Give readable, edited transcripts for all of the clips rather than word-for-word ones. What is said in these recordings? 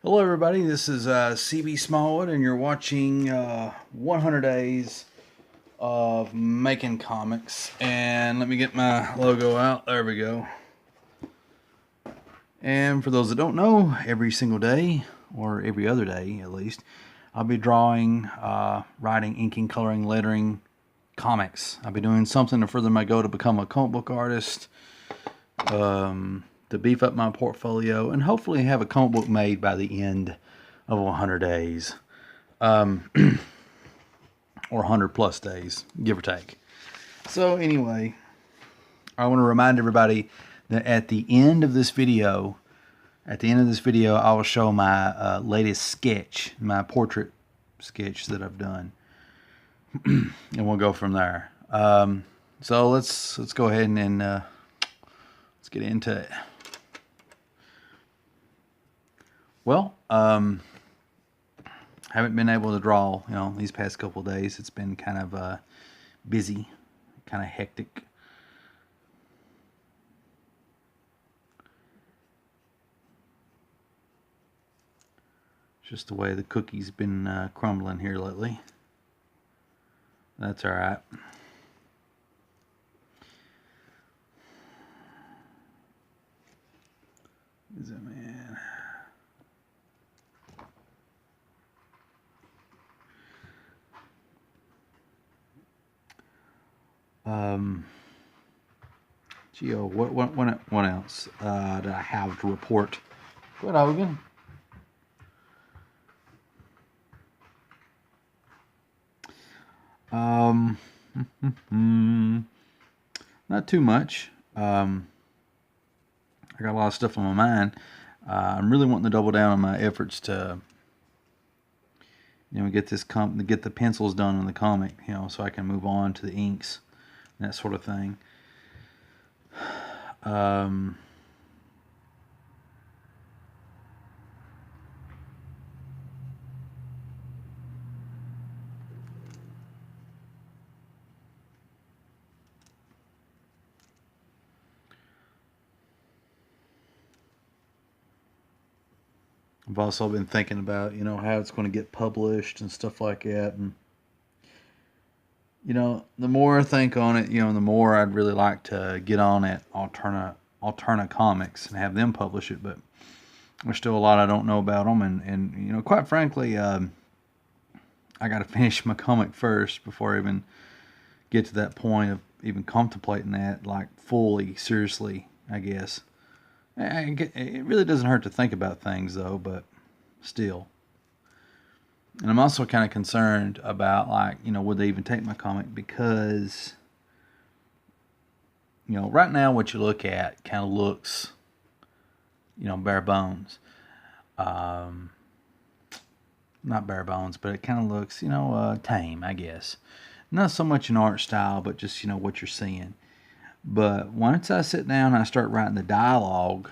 Hello everybody, this is C.B Smallwood and you're watching 100 Days of Making Comics. And let me get my logo out. There we go. And for those that don't know, every single day, or every other day at least, I'll be drawing, writing, inking, coloring, lettering comics. I'll be doing something to further my goal to become a comic book artist, to beef up my portfolio, and hopefully have a comic book made by the end of 100 days. Or 100 plus days, give or take. So anyway, I want to remind everybody that at the end of this video, I will show my latest sketch, my portrait sketch that I've done, and we'll go from there. So let's go ahead and let's get into it. Well, haven't been able to draw, these past couple of days. It's been kind of busy, kind of hectic. Just the way the cookie's been crumbling here lately. That's all right. Is it, man? Geo, what else did I have to report? Go ahead, Hogan. Not too much. I got a lot of stuff on my mind. I'm really wanting to double down on my efforts to, get the pencils done in the comic, so I can move on to the inks and that sort of thing. I've also been thinking about, how it's going to get published and stuff like that. And, the more I think on it, the more I'd really like to get on at Alterna Comics and have them publish it. But there's still a lot I don't know about them. And quite frankly, I got to finish my comic first before I even get to that point of even contemplating that, like, fully, seriously, I guess. It really doesn't hurt to think about things, though, but still. And I'm also kind of concerned about, like, would they even take my comic? Because, right now what you look at kind of looks, bare bones. Not bare bones, but it kind of looks, tame, I guess. Not so much an art style, but just, what you're seeing. But once I sit down and I start writing the dialogue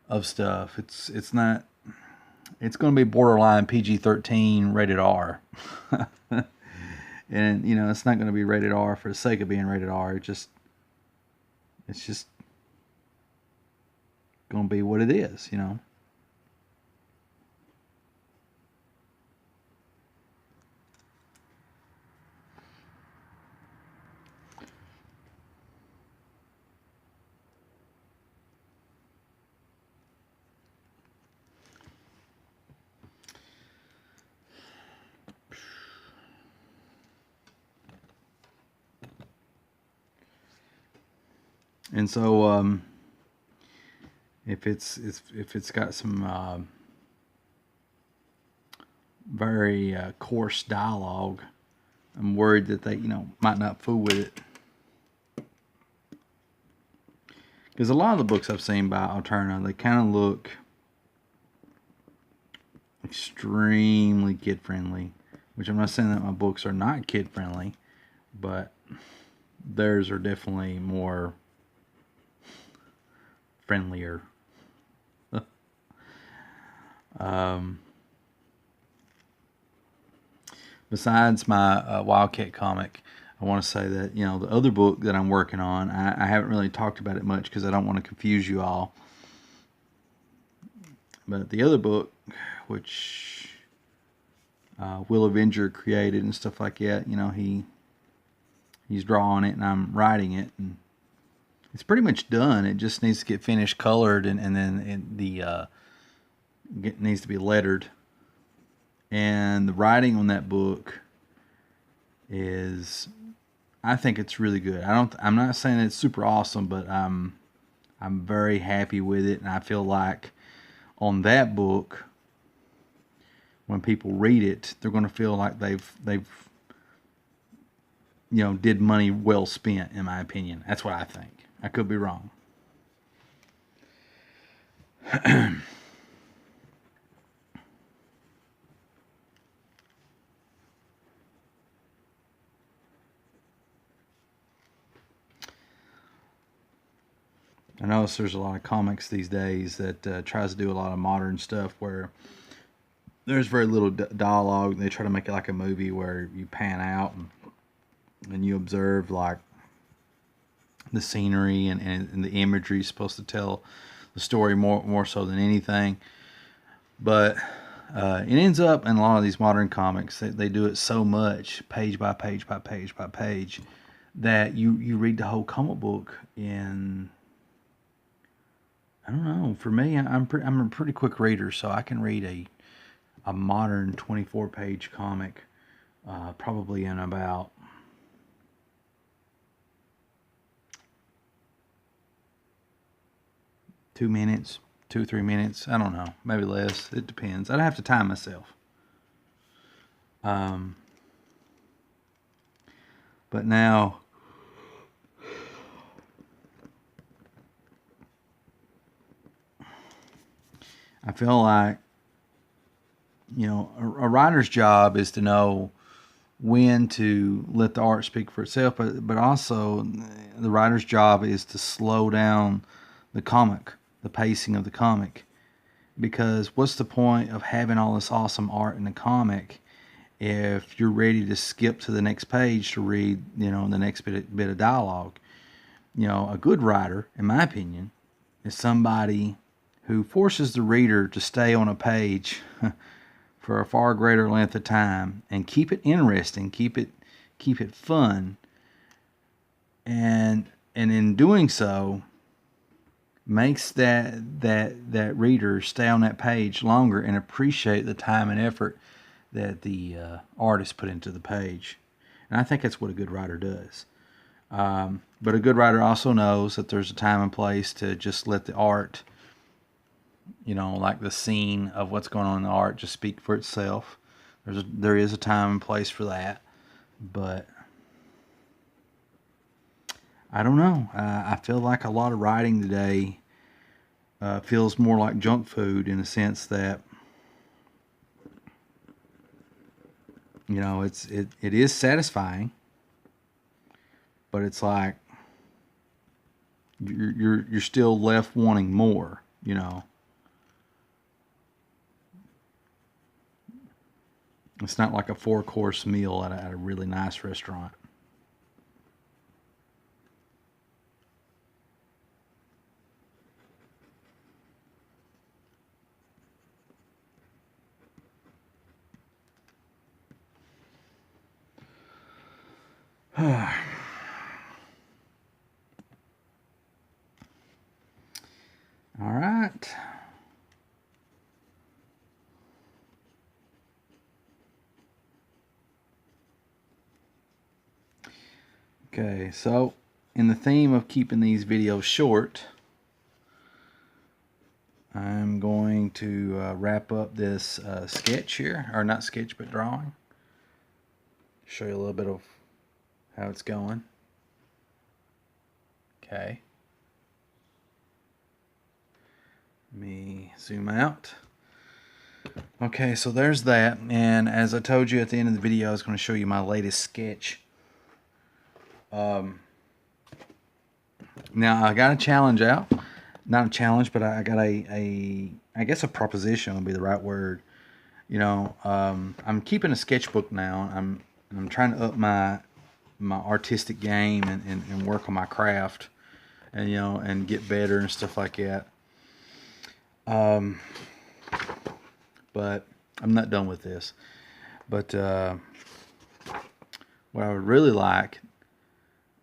of stuff, it's going to be borderline PG-13 rated R. And, it's not going to be rated R for the sake of being rated R. It's just going to be what it is, And so, if it's got some very coarse dialogue, I'm worried that they might not fool with it. Because a lot of the books I've seen by Alterna, they kind of look extremely kid friendly. Which I'm not saying that my books are not kid friendly, but theirs are definitely more friendlier. Besides my Wildcat comic, I want to say that, the other book that I'm working on, I haven't really talked about it much because I don't want to confuse you all. But the other book, which Will Avenger created and stuff like that, you know, he's drawing it and I'm writing it, and it's pretty much done. It just needs to get finished colored, and then it needs to be lettered. And the writing on that book is, I think it's really good. I'm not saying it's super awesome, but I'm very happy with it, and I feel like on that book, when people read it, they're going to feel like they've you know, did money well spent, in my opinion. That's what I think. I could be wrong. I notice there's a lot of comics these days that tries to do a lot of modern stuff where there's very little dialogue. They try to make it like a movie where you pan out and you observe like the scenery and the imagery is supposed to tell the story more so than anything. But it ends up in a lot of these modern comics that they do it so much, page by page by page by page, that you read the whole comic book in, I don't know. For me, I'm a pretty quick reader, so I can read a modern 24-page comic probably in about 2 minutes, 2-3 minutes. I don't know, maybe less. It depends. I'd have to time myself. But now, I feel like, you know, a writer's job is to know when to let the art speak for itself, but also the writer's job is to slow down the comic, the pacing of the comic. Because what's the point of having all this awesome art in the comic if you're ready to skip to the next page to read, you know, the next bit of dialogue? You know, a good writer, in my opinion, is somebody who forces the reader to stay on a page for a far greater length of time and keep it interesting, keep it fun, and in doing so, makes that reader stay on that page longer and appreciate the time and effort that the artist put into the page. And I think that's what a good writer does. But a good writer also knows that there's a time and place to just let the art, you know, like the scene of what's going on in the art, just speak for itself. There is a time and place for that, but I don't know. I feel like a lot of writing today feels more like junk food, in the sense that, you know, it is satisfying, but it's like you're still left wanting more, you know. It's not like a 4-course meal at a really nice restaurant. All right. Okay, so in the theme of keeping these videos short, I'm going to wrap up this sketch here, or not sketch, but drawing. Show you a little bit of how it's going. Okay. Let me zoom out. Okay, so there's that, and as I told you at the end of the video, I was going to show you my latest sketch. Now I got a challenge out. Not a challenge, but I got I guess a proposition would be the right word. You know, I'm keeping a sketchbook now. I'm trying to up my artistic game and work on my craft, and, you know, and get better and stuff like that. but I'm not done with this. But what I would really like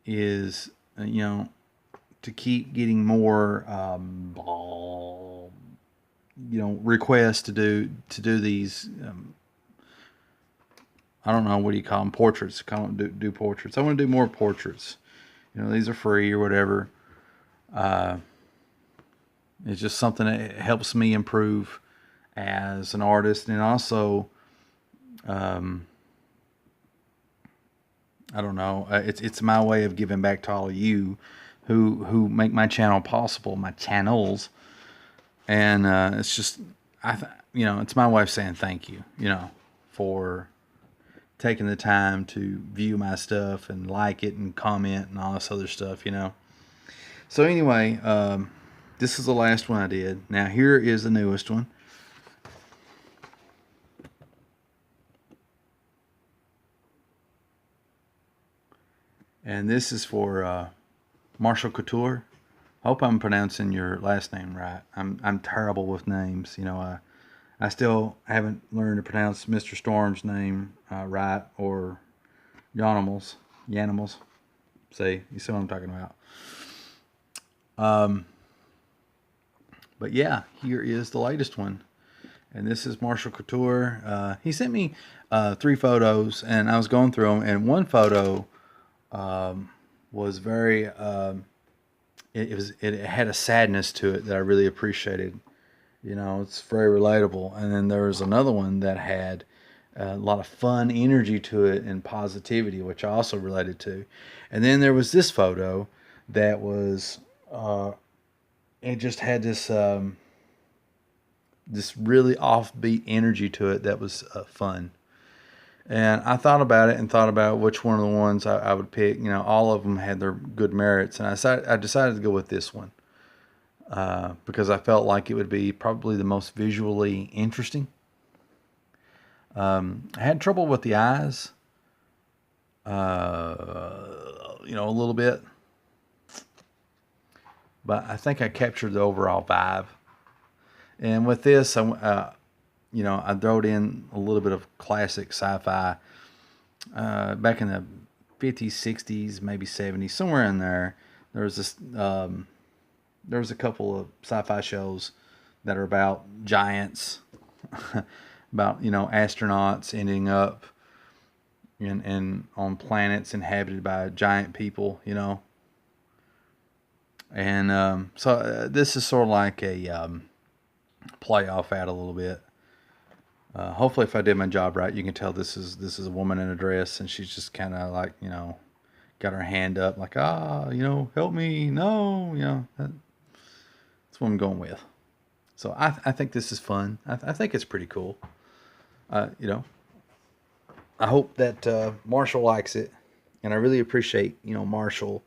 is, to keep getting more, requests to do these. I don't know, what do you call them? Portraits. Do portraits. I want to do more portraits. These are free or whatever. It's just something that helps me improve as an artist, and also, I don't know. It's my way of giving back to all of you who make my channel possible, my channels, and it's just it's my way of saying thank you, for taking the time to view my stuff and like it and comment and all this other stuff, So anyway, this is the last one I did. Now here is the newest one. And this is for Marshall Couture. Hope I'm pronouncing your last name right. I'm terrible with names. I still haven't learned to pronounce Mr. Storm's name right, or Yanimals. See, you see what I'm talking about. But yeah, here is the latest one. And this is Marshall Couture. He sent me 3 photos, and I was going through them, and one photo was very, it had a sadness to it that I really appreciated. It's very relatable. And then there was another one that had a lot of fun energy to it and positivity, which I also related to. And then there was this photo that was, it just had this this really offbeat energy to it that was fun. And I thought about it and thought about which one of the ones I would pick. All of them had their good merits, and I decided to go with this one because I felt like it would be probably the most visually interesting. I had trouble with the eyes, a little bit, but I think I captured the overall vibe. And with this, I throw in a little bit of classic sci-fi back in the 50s, 60s, maybe 70s, somewhere in there. There was a couple of sci-fi shows that are about giants, about astronauts ending up in on planets inhabited by giant people, and so this is sort of like a play off at a little bit. Hopefully, if I did my job right, you can tell this is a woman in a dress, and she's just kind of like, got her hand up, like, help me, no, that's what I'm going with. So I think this is fun. I think it's pretty cool. I hope that Marshall likes it, and I really appreciate Marshall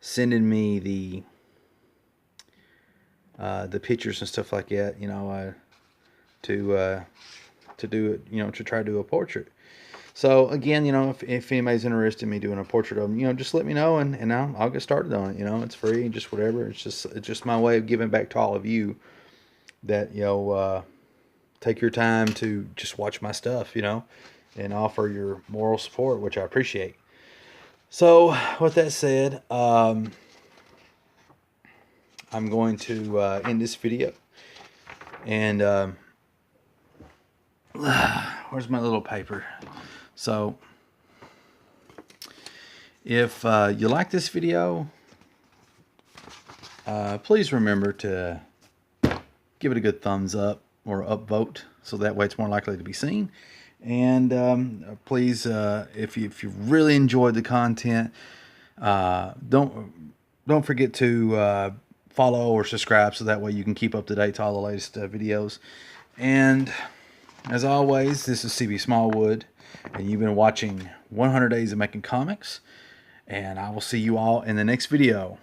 sending me the pictures and stuff like that, to do it, to try to do a portrait. So again, if anybody's interested in me doing a portrait of them, just let me know, and I'll get started on it. It's free, just whatever. It's just my way of giving back to all of you that take your time to just watch my stuff, and offer your moral support, which I appreciate. So with that said, I'm going to end this video, and where's my little paper? So if you like this video, please remember to give it a good thumbs up or upvote, so that way it's more likely to be seen. And please, if you really enjoyed the content, don't forget to follow or subscribe, so that way you can keep up to date to all the latest videos. And as always, this is C.B Smallwood, and you've been watching 100 Days of Making Comics, and I will see you all in the next video.